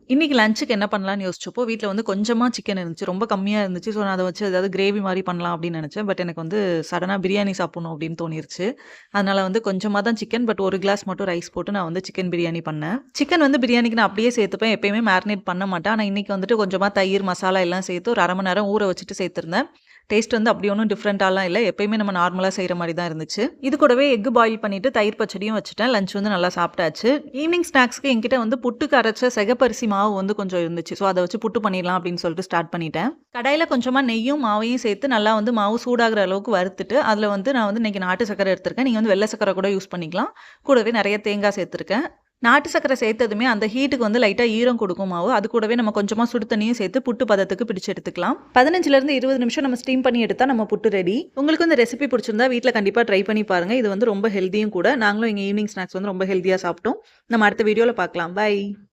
இன்னைக்கு லஞ்சுக்கு என்ன பண்ணலான்னு யோசிச்சப்போ, வீட்ல வந்து கொஞ்சமா சிக்கன் இருந்துச்சு. ரொம்ப கம்மியா இருந்துச்சு. ஸோ, நான் அத வச்சு ஏதாவது கிரேவி மாரி பண்ணலாம் அப்படின்னு நெனச்சேன். பட் எனக்கு வந்து சடனா பிரியாணி சாப்பிடணும் அப்படின்னு தோணிருச்சு. அதனால வந்து கொஞ்சமா தான் சிக்கன், பட் 1 கிளாஸ் மட்டும் ரைஸ் போட்டு நான் வந்து சிக்கன் பிரியாணி பண்ணேன். சிக்கன் வந்து பிரியாணிக்கு நான் அப்படியே சேர்த்துப்பேன். எப்பயுமே மேரினேட் பண்ண மாட்டேன். ஆனா, இன்னைக்கு வந்துட்டு கொஞ்சமா தயிர், மசாலா எல்லாம் சேர்த்து ஒரு 1/2 மணி நேரம் ஊற வச்சுட்டு சேர்த்திருந்தேன். டேஸ்ட் வந்து அப்படி ஒண்ணும் டிஃபரெண்ட்டாலாம் இல்ல. எப்பயுமே நம்ம நார்மலா செய்ற மாரி தான் இருந்துச்சு. இது கூடவே எக் பாயில் பண்ணிட்டு தயிர் பச்சடியும் வச்சுட்டேன். லஞ்ச் வந்து நல்லா சாப்பிட்டாச்சு. ஈவினிங் ஸ்நாக்ஸ்க்கு என்கிட்ட வந்து புட்டுக்கு அரைச்ச சிகப்பரிசி மாவு வந்து கொஞ்சம் இருந்துச்சு. ஸோ, அத வச்சு புட்டு பண்ணிடலாம் அப்படின்னு சொல்லிட்டு ஸ்டார்ட் பண்ணிட்டேன். கடாயில கொஞ்சமா நெய்யும், மாவையும் சேர்த்து நல்லா வந்து மாவு சூடாகுற அளவுக்கு வறுத்துட்டு, அதுல வந்து நான் வந்து இன்னைக்கு நாட்டு சர்க்கரை எடுத்திருக்கேன். நீங்க வந்து வெள்ள சர்க்கரை கூட யூஸ் பண்ணிக்கலாம். கூடவே நெறைய தேங்காய் சேர்த்திருக்கேன். நாட்டு சர்க்கரை சேர்த்ததுமே அந்த ஹீட்டுக்கு வந்து லைட்டா ஈரம் கொடுக்கும் மாவு. அது கூடவே நம்ம கொஞ்சமா சுடு தண்ணியும் சேர்த்து புட்டு பதத்துக்கு பிடிச்சு எடுத்துக்கலாம். 15லேருந்து 20 நிமிஷம் நம்ம ஸ்டீம் பண்ணி எடுத்தா நம்ம புட்டு ரெடி. உங்களுக்கு இந்த ரெசிபி பிடிச்சிருந்தா வீட்ல கண்டிப்பா ட்ரை பண்ணி பாருங்க. இது வந்து ரொம்ப ஹெல்தியும் கூட. நாங்களும் எங்க ஈவினிங் ஸ்நாக்ஸ் வந்து ரொம்ப ஹெல்தியா சாப்பிட்டோம். நம்ம அடுத்த வீடியோல பார்க்கலாம். பை.